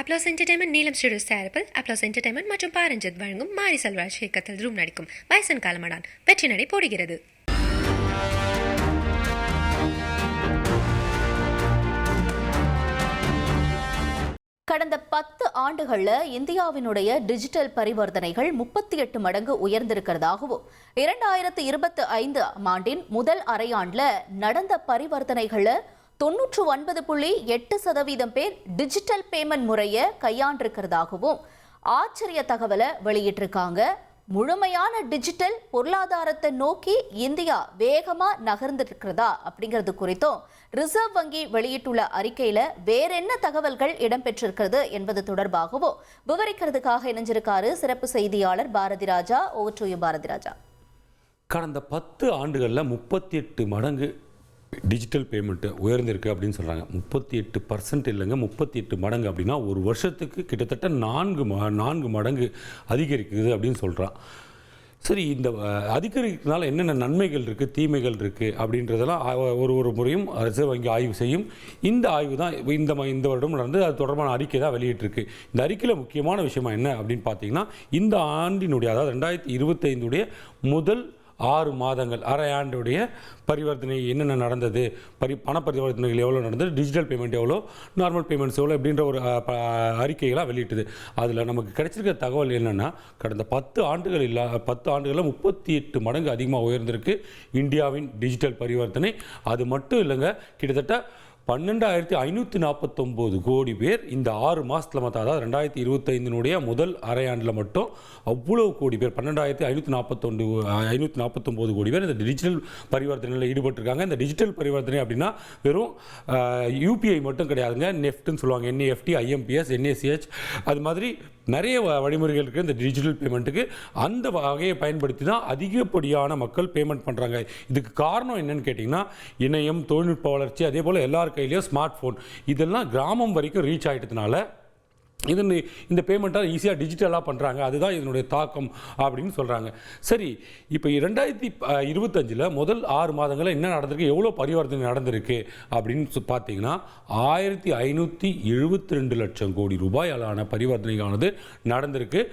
Applause entertainment நீலம் studios தயாரிப்பில் applause entertainment மற்றும் பாரஞ்சித் வழங்கும் மாரி செல்வராஜ் இயக்கத்தில் ரூம் நடிக்கும் வயசன் காலமடான் வெற்றி நடை போடுகிறது. கடந்த 10 ஆண்டுகளில் இந்தியாவினுடைய டிஜிட்டல் பரிவர்த்தனைகள் 38 மடங்கு உயர்ந்திருக்கிறதாகவும் 2025 ஆண்டின் முதல் அரையாண்டில் நடந்த பரிவர்த்தனைகளில் 99.8% பேர் டிஜிட்டல் பேமெண்ட் முறையை கையாண்டிருக்கிறதாகவும் ஆச்சரிய தகவலை வெளியிட்டிருக்காங்க. முழுமையான டிஜிட்டல் பொருளாதாரத்தை நோக்கி இந்தியா வேகமா நகர்ந்திருக்கிறதா அப்படிங்கிறது குறித்தும் ரிசர்வ் வங்கி வெளியிட்டுள்ள அறிக்கையில வேற என்ன தகவல்கள் இடம்பெற்றிருக்கிறது என்பது தொடர்பாகவும் விவரிக்கிறதுக்காக இணைஞ்சிருக்காரு சிறப்பு செய்தியாளர் Bharathi Raja. Over to you Bharathi Raja. கடந்த 10 ஆண்டுகளில் 38 மடங்கு டிஜிட்டல் பேமெண்ட்டு உயர்ந்திருக்கு அப்படின்னு சொல்கிறாங்க. 38% இல்லைங்க, 38 மடங்கு அப்படின்னா ஒரு வருஷத்துக்கு கிட்டத்தட்ட 4 மடங்கு அதிகரிக்குது அப்படின்னு சொல்கிறான். சரி, இந்த அதிகரிக்கிறதுனால என்னென்ன நன்மைகள் இருக்குது, தீமைகள் இருக்குது அப்படின்றதெல்லாம் ஒரு முறையும் ரிசர்வ் வங்கி ஆய்வு செய்யும். இந்த ஆய்வு தான் இந்த வருடம் நடந்து அது தொடர்பான அறிக்கை தான் வெளியிட்டிருக்கு. இந்த அறிக்கையில் முக்கியமான விஷயமா என்ன அப்படின்னு பார்த்தீங்கன்னா, இந்த ஆண்டினுடைய அதாவது 2025 முதல் 6 மாதங்கள் அரை ஆண்டுடைய பரிவர்த்தனை என்னென்ன நடந்தது, பண பரிவர்த்தனைகள் எவ்வளோ நடந்தது, டிஜிட்டல் பேமெண்ட் எவ்வளோ, நார்மல் பேமெண்ட்ஸ் எவ்வளோ அப்படின்ற ஒரு அறிக்கைகளாக வெளியிட்டது. அதில் நமக்கு கிடைச்சிருக்க தகவல் என்னென்னா, கடந்த 10 ஆண்டுகளில் 38 மடங்கு அதிகமாக உயர்ந்திருக்கு இந்தியாவின் டிஜிட்டல் பரிவர்த்தனை. அது மட்டும் இல்லைங்க, கிட்டத்தட்ட 12,549 கோடி பேர் இந்த 6 மாதத்தில் மட்டும், அதாவது 2025 முதல் அரையாண்டில் மட்டும் அவ்வளோ கோடி பேர் 12,549 கோடி பேர் இந்த டிஜிட்டல் பரிவர்த்தனையில் ஈடுபட்டிருக்காங்க. இந்த டிஜிட்டல் பரிவர்த்தனை அப்படின்னா வெறும் யூபிஐ மட்டும் கிடையாதுங்க. நெஃப்ட்னு சொல்லுவாங்க, என்இஎஃப்டி, ஐஎம்பிஎஸ், என்ஏசிஹெச், அது மாதிரி நிறைய வழிமுறைகள் இருக்குது இந்த டிஜிட்டல் பேமெண்ட்டுக்கு. அந்த வகையை பயன்படுத்தி தான் அதிகப்படியான மக்கள் பேமெண்ட் பண்ணுறாங்க. இதுக்கு காரணம் என்னன்னு கேட்டிங்கன்னா, இணையம், தொழில்நுட்ப வளர்ச்சி, அதே போல் எல்லார் கையிலையும் ஸ்மார்ட் ஃபோன், இதெல்லாம் கிராமம் வரைக்கும் ரீச் ஆகிட்டதுனால இந்த பேமெண்ட்டாக ஈஸியாக டிஜிட்டலாக பண்ணுறாங்க. அதுதான் இதனுடைய தாக்கம் அப்படின்னு சொல்கிறாங்க. சரி, இப்போ 2025 முதல் 6 மாதங்களில் என்ன நடந்திருக்கு, எவ்வளோ பரிவர்த்தனை நடந்திருக்கு அப்படின்னு பார்த்தீங்கன்னா 1572 லட்சம் கோடி ரூபாயாலான பரிவர்த்தனையானது நடந்திருக்கு.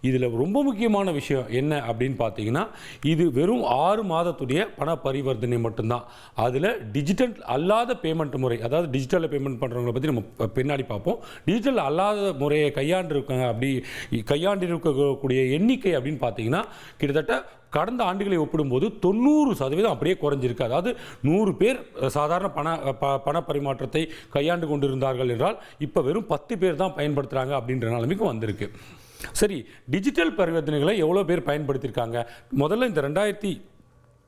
இதில் ரொம்ப முக்கியமான விஷயம் என்ன அப்படின்னு பார்த்தீங்கன்னா, இது வெறும் 6 மாதத்துடைய பண பரிவர்த்தனை மட்டும்தான். அதில் டிஜிட்டல் அல்லாத பேமெண்ட் முறை, அதாவது டிஜிட்டலில் பேமெண்ட் பண்ணுறவங்களை பற்றி நம்ம பின்னாடி பார்ப்போம். டிஜிட்டல் அல்லாத முறையை கையாண்டிருக்கக்கூடிய எண்ணிக்கை அப்படின்னு பார்த்தீங்கன்னா கிட்டத்தட்ட கடந்த ஆண்டுகளை ஒப்பிடும்போது 90% அப்படியே குறைஞ்சிருக்கு. அதாவது 100 பேர் சாதாரண பண பரிமாற்றத்தை கையாண்டு கொண்டிருந்தார்கள் என்றால் இப்போ வெறும் 10 பேர் தான் பயன்படுத்துகிறாங்க அப்படின்ற நிலைமைக்கு வந்திருக்கு. சரி, டிஜிட்டல் பரிவர்த்தனைகளை எவ்வளோ பேர் பயன்படுத்தியிருக்காங்க? முதல்ல இந்த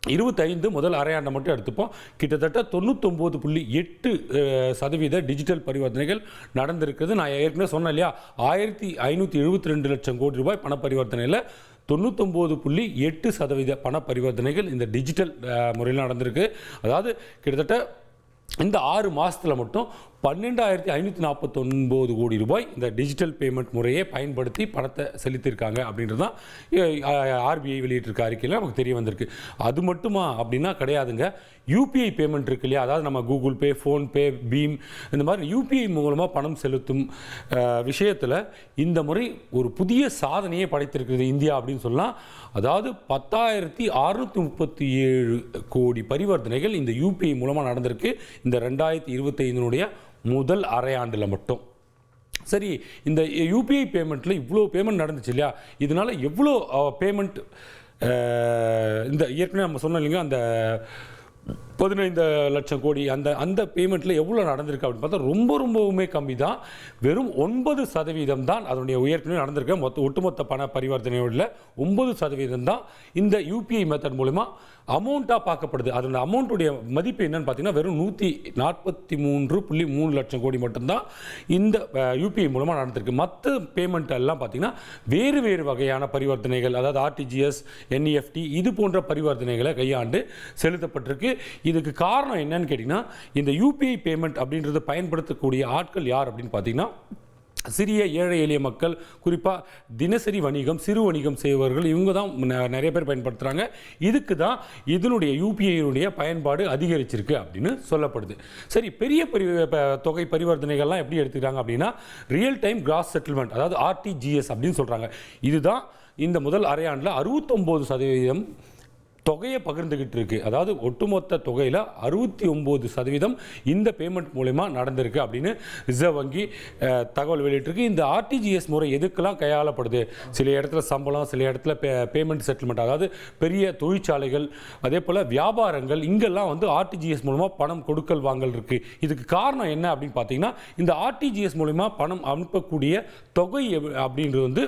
2025 முதல் அரையாண்டை மட்டும் எடுத்துப்போம். கிட்டத்தட்ட 99.8% டிஜிட்டல் பரிவர்த்தனைகள் நடந்திருக்குது. நான் ஏற்கனவே சொன்னேன் இல்லையா, 1572 லட்சம் கோடி ரூபாய் பண பரிவர்த்தனையில் 99.8% பண பரிவர்த்தனைகள் இந்த டிஜிட்டல் முறையில் நடந்திருக்கு. அதாவது கிட்டத்தட்ட இந்த 6 மாதத்தில் மட்டும் 12,549 கோடி ரூபாய் இந்த டிஜிட்டல் பேமெண்ட் முறையை பயன்படுத்தி பணத்தை செலுத்தியிருக்காங்க அப்படின்றது தான் ஆர்பிஐ வெளியிட்டிருக்க அறிக்கையில் நமக்கு தெரிய வந்திருக்கு. அது மட்டுமா அப்படின்னா கிடையாதுங்க. யூபிஐ பேமெண்ட் இருக்கு இல்லையா, அதாவது நம்ம கூகுள் பே, ஃபோன்பே, பீம், இந்த மாதிரி யூபிஐ மூலமாக பணம் செலுத்தும் விஷயத்தில் இந்த முறை ஒரு புதிய சாதனையை படைத்திருக்கிறது இந்தியா அப்படின்னு சொல்லலாம். அதாவது 10,637 கோடி பரிவர்த்தனைகள் இந்த யூபிஐ மூலமாக நடந்திருக்கு இந்த 2025 முதல் அரையாண்டில் மட்டும். சரி, இந்த யூபிஐ பேமெண்ட்டில் இவ்வளோ பேமெண்ட் நடந்துச்சு இல்லையா, இதனால் எவ்வளோ பேமெண்ட் இந்த ஏற்கனவே நம்ம சொன்னோம் இல்லைங்க, அந்த 15 லட்சம் கோடி அந்த பேமெண்ட்டில் எவ்வளோ நடந்திருக்கு அப்படின்னு பார்த்தா ரொம்பவுமே கம்மி தான். வெறும் 9% தான் அதனுடைய உயர்வு நடந்திருக்கு. ஒட்டுமொத்த பண பரிவர்த்தனையோட 9% தான் இந்த யூபிஐ மெத்தட் மூலமா அமௌண்ட்டாக பார்க்கப்படுது. அதோட அமௌண்ட்டுடைய மதிப்பு என்னன்னு பார்த்தீங்கன்னா வெறும் 143.3 லட்சம் கோடி மட்டும்தான் இந்த யூபிஐ மூலமாக நடந்திருக்கு. மற்ற பேமெண்ட் எல்லாம் பார்த்தீங்கன்னா வேறு வகையான பரிவர்த்தனைகள், அதாவது ஆர்டிஜிஎஸ், என்இஎஃப்டி, இது போன்ற பரிவர்த்தனைகளை கையாண்டு செலுத்தப்பட்டிருக்கு. இதுக்கு காரணம் என்னன்னு கேட்டிங்கன்னா, இந்த யூபிஐ பேமெண்ட் அப்படின்றத பயன்படுத்தக்கூடிய ஆட்கள் யார் அப்படின்னு பார்த்தீங்கன்னா சிறிய ஏழை எளிய மக்கள், குறிப்பாக தினசரி வணிகம், சிறு வணிகம் செய்பவர்கள், இவங்க தான் நிறைய பேர் பயன்படுத்துகிறாங்க. இதுக்கு தான் இதனுடைய யூபிஐனுடைய பயன்பாடு அதிகரிச்சிருக்கு அப்படின்னு சொல்லப்படுது. சரி, பெரிய தொகை பரிவர்த்தனைகள்லாம் எப்படி எடுத்துக்கிறாங்க அப்படின்னா ரியல் டைம் கிராஸ் செட்டில்மெண்ட், அதாவது ஆர்டிஜிஎஸ் அப்படின்னு சொல்கிறாங்க. இதுதான் இந்த முதல் அரையாண்டில் 69% தொகையை பகிர்ந்துக்கிட்டு இருக்கு. அதாவது ஒட்டுமொத்த தொகையில் 69% இந்த பேமெண்ட் மூலமா நடந்திருக்கு அப்படின்னு ரிசர்வ் வங்கி தகவல் வெளியிட்டிருக்கு. இந்த ஆர்டிஜிஎஸ் முறை எதுக்கெல்லாம் கையாளப்படுது? சில இடத்துல சம்பளம், சில இடத்துல பேமெண்ட் செட்டில்மெண்ட், அதாவது பெரிய தொழிற்சாலைகள், அதே போல் வியாபாரங்கள், இங்கெல்லாம் வந்து ஆர்டிஜிஎஸ் மூலமாக பணம் கொடுக்கல் வாங்கல் இருக்குது. இதுக்கு காரணம் என்ன அப்படின்னு பார்த்தீங்கன்னா இந்த ஆர்டிஜிஎஸ் மூலமா பணம் அனுப்பக்கூடிய தொகை அப்படின்றது வந்து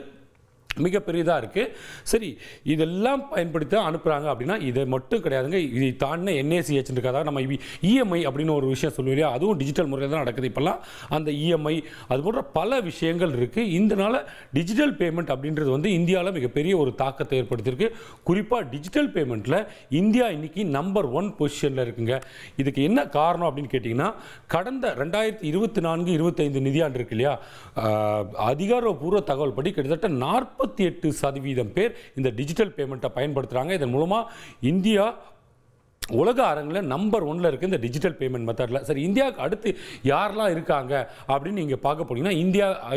மிக பெரியதாக இருக்குது. சரி, இதெல்லாம் பயன்படுத்தி அனுப்புகிறாங்க அப்படின்னா இதை மட்டும் கிடையாதுங்க. இதை தாண்டின என்ஏசிஹெச் இருக்காது. நம்ம இஎம்ஐ அப்படின்னு ஒரு விஷயம் சொல்லுவோம் இல்லையா, அதுவும் டிஜிட்டல் முறையில் தான் நடக்குது இப்போல்லாம். அந்த இஎம்ஐ அது போன்ற பல விஷயங்கள் இருக்குது. இதனால் டிஜிட்டல் பேமெண்ட் அப்படின்றது வந்து இந்தியாவில் மிகப்பெரிய ஒரு தாக்கத்தை ஏற்படுத்தியிருக்கு. குறிப்பாக டிஜிட்டல் பேமெண்ட்டில் இந்தியா இன்னைக்கு நம்பர் 1 பொசிஷனில் இருக்குங்க. இதுக்கு என்ன காரணம் அப்படின்னு கேட்டிங்கன்னா கடந்த 2024-25 நிதியாண்டு இருக்கு இல்லையா, அதிகாரப்பூர்வ தகவல் படி கிட்டத்தட்ட 48% பேர் இந்த டிஜிட்டல் பேமெண்ட்டை பயன்படுத்துகிறாங்க. இதன் மூலமாக இந்தியா உலக அரங்கில் நம்பர் 1ல் இருக்குது இந்த டிஜிட்டல் பேமெண்ட் மெத்தடில். சரி, இந்தியாவுக்கு அடுத்து யாரெல்லாம் இருக்காங்க அப்படின்னு நீங்கள் பார்க்க போனீங்கன்னா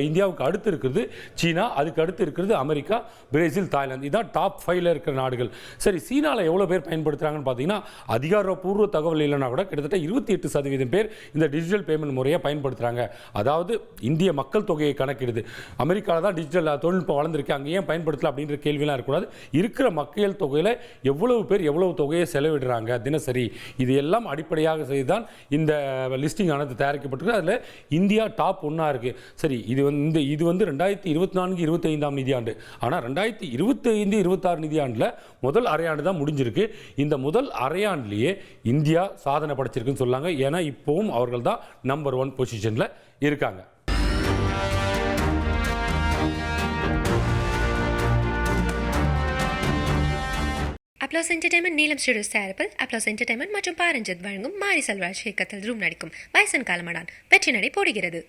இந்தியாவுக்கு அடுத்து இருக்கிறது சீனா, அதுக்கு அடுத்து இருக்கிறது அமெரிக்கா, பிரேசில், தாய்லாந்து. இதுதான் டாப் 5ல் இருக்கிற நாடுகள். சரி, சீனாவில் எவ்வளோ பேர் பயன்படுத்துகிறாங்கன்னு பார்த்தீங்கன்னா அதிகாரப்பூர்வ தகவல் இல்லைன்னா கூட கிட்டத்தட்ட 28% பேர் இந்த டிஜிட்டல் பேமெண்ட் முறையை பயன்படுத்துகிறாங்க. அதாவது இந்திய மக்கள் தொகையை கணக்கிடுது. அமெரிக்காவில் தான் டிஜிட்டல் தொழில்நுட்பம் வளர்ந்துருக்கு, அங்கே ஏன் பயன்படுத்தல அப்படின்ற கேள்வியெல்லாம் இருக்கக்கூடாது. இருக்கிற மக்கள் தொகையில் எவ்வளவு பேர் எவ்வளவு தொகையை செலவிடுறாங்க தினசரி, இது எல்லாம் அடிப்படையாக செய்துதான் இந்த லிஸ்டிங் ஆனது தயாரிக்கப்பட்டிருக்கு. அதில் இந்தியா டாப் 1 இருக்குது. சரி, இது வந்து 2024-25 நிதியாண்டு. ஆனால் 2025-26 நிதியாண்டில் முதல் அரையாண்டு தான் முடிஞ்சிருக்கு. இந்த முதல் அரையாண்டிலேயே இந்தியா சாதனை படைச்சிருக்குன்னு சொல்லாங்க. ஏன்னா இப்போவும் அவர்கள் தான் நம்பர் 1 பொசிஷனில் இருக்காங்க. அப்ளாஸ் என்டர்டைன்மெண்ட் நீலம் ஸ்டுடியோஸ் தயாரிப்பில் அப்ளாஸ் என்டர்டைன்மெண்ட் மற்றும் பாரஞ்சித் வழங்கும் மாரி செல்வராஜ் இயக்கத்தில் ரூம் நடிக்கும் பைசன் காலமடான் வெற்றி நடை போடுகிறது.